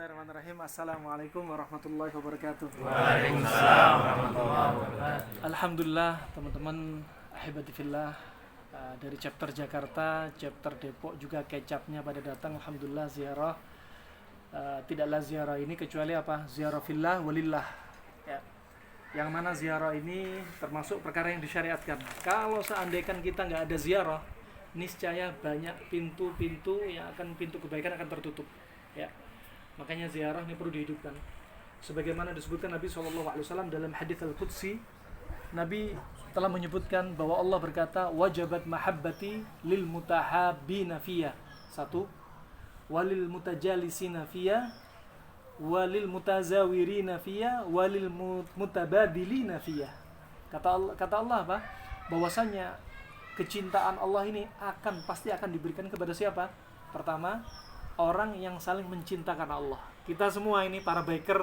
Bismillahirrahmanirrahim. Assalamualaikum warahmatullahi wabarakatuh. Waalaikumsalam warahmatullahi wabarakatuh. Alhamdulillah teman-teman ahibati fillah, dari chapter Jakarta, chapter Depok juga kecapnya pada datang. Alhamdulillah ziarah. Tidaklah ziarah ini kecuali apa? Ziarah fillah walillah. Ya. Yang mana ziarah ini termasuk perkara yang disyariatkan. Kalau seandainya kita nggak ada ziarah, niscaya banyak pintu-pintu yang akan pintu kebaikan akan tertutup. Ya. Makanya ziarah ini perlu dihidupkan. Sebagaimana disebutkan Nabi SAW dalam hadits Al-Qudsi, Nabi telah menyebutkan bahwa Allah berkata, wajabat mahabbati lil mutahabbina fiyya. Satu, walil mutajalisina fiyya, walil mutazawirina fiyya, walil mutabadilina fiyya. Kata Allah apa? Bahwasanya kecintaan Allah ini pasti akan diberikan kepada siapa? Pertama, orang yang saling mencinta karena Allah. Kita semua ini para biker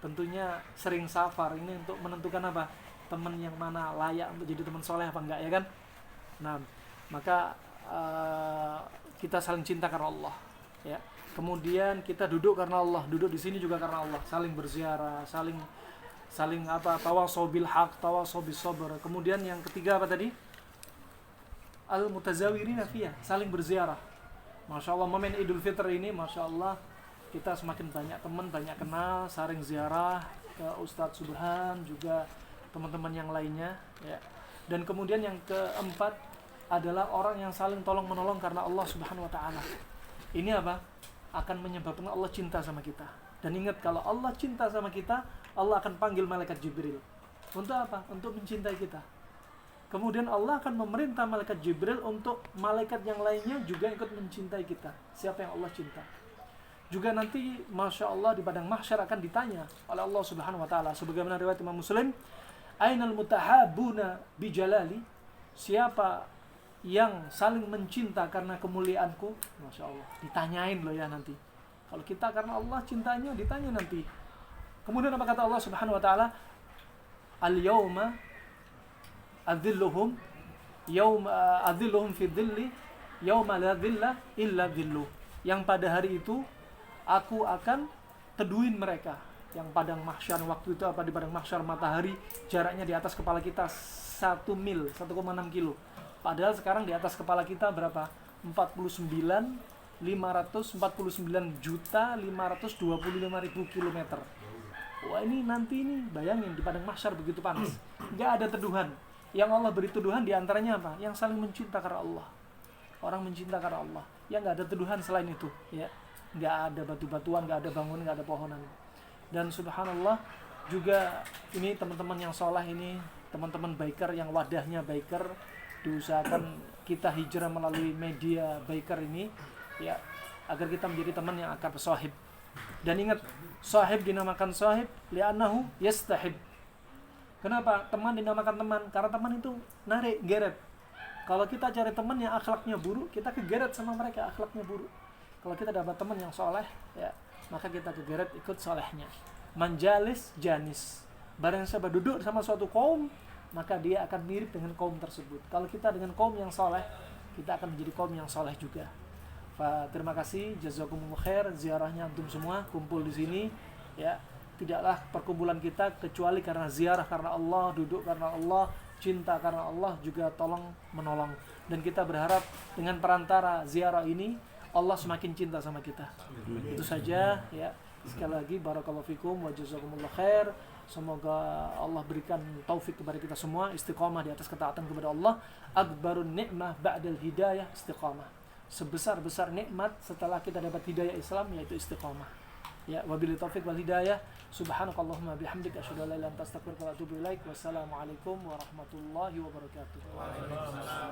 tentunya sering safar ini untuk menentukan apa? Teman yang mana layak untuk jadi teman soleh apa enggak, ya kan? Nah, maka kita saling cinta karena Allah, ya. Kemudian kita duduk karena Allah, duduk di sini juga karena Allah, saling berziarah, saling tawasau bil haq, tawasau bis sabr. Kemudian yang ketiga apa tadi? Al mutazawirina fiyah, saling berziarah. Masya Allah, momen Idul Fitri ini Masya Allah kita semakin banyak teman, banyak kenal, saling ziarah ke Ustadz Subhan, juga teman-teman yang lainnya, ya. Dan kemudian yang keempat adalah orang yang saling tolong menolong karena Allah Subhanahu wa ta'ala. Ini apa? Akan menyebabkan Allah cinta sama kita. Dan ingat, kalau Allah cinta sama kita, Allah akan panggil malaikat Jibril. Untuk apa? Untuk mencintai kita. Kemudian Allah akan memerintah malaikat Jibril untuk malaikat yang lainnya juga ikut mencintai kita. Siapa yang Allah cinta. Juga nanti Masya Allah di padang mahsyar akan ditanya oleh Allah Subhanahu wa ta'ala. Sebagaimana riwayat Imam Muslim, Ainal mutahabuna bijalali, siapa yang saling mencinta karena kemuliaanku. Masya Allah, ditanyain loh ya nanti. Kalau kita karena Allah cintanya, ditanya nanti. Kemudian apa kata Allah Subhanahu wa ta'ala? Al-yawma adzilluhum fi dhilli yauma la dhilla illa dhillu. Yang pada hari itu aku akan teduhin mereka. Yang padang mahsyar waktu itu apa? Di padang mahsyar matahari jaraknya di atas kepala kita 1 mil, 1,6 kilo. Padahal sekarang di atas kepala kita berapa? 49.525.525.000 kilometer. Wah, ini nanti ini bayangin di padang mahsyar begitu panas. Enggak ada teduhan. Yang Allah beri tuduhan diantaranya apa? Yang saling mencinta karena Allah. Orang mencinta karena Allah. Yang nggak ada tuduhan selain itu, ya. Nggak ada batu-batuan, nggak ada bangunan, nggak ada pohonan. Dan subhanallah juga ini teman-teman yang soleh ini, teman-teman biker yang wadahnya biker, diusahakan kita hijrah melalui media biker ini, ya, agar kita menjadi teman yang akan sahib. Dan ingat, sahib dinamakan sahib li'annahu yastahib. Kenapa teman dinamakan teman? Karena teman itu narik, geret. Kalau kita cari teman yang akhlaknya buruk, kita kegeret sama mereka, akhlaknya buruk. Kalau kita dapat teman yang soleh, ya, maka kita kegeret ikut solehnya. Manjalis janis. Barang siapa duduk sama suatu kaum, maka dia akan mirip dengan kaum tersebut. Kalau kita dengan kaum yang soleh, kita akan menjadi kaum yang soleh juga. Terima kasih, jazakumullah khair, ziarahnya antum semua kumpul di sini, ya. Tidaklah perkumpulan kita kecuali karena ziarah karena Allah, duduk karena Allah, cinta karena Allah, juga tolong menolong. Dan kita berharap dengan perantara ziarah ini Allah semakin cinta sama kita. Itu saja, ya. Sekali lagi barakallahu fikum wa jazakumullah khair. Semoga Allah berikan taufik kepada kita semua, istiqamah di atas ketaatan kepada Allah. Akbarun ni'mah ba'dal hidayah istiqamah. Sebesar-besar nikmat setelah kita dapat hidayah Islam yaitu istiqamah. Ya, wabillahi taufiq wal hidayah. Subhanakallahumma bihamdika asyhadu an la ilaha illa anta astaghfiruka wa atubu ilaik. Wassalamualaikum warahmatullahi wabarakatuh. Waalaikumsalam.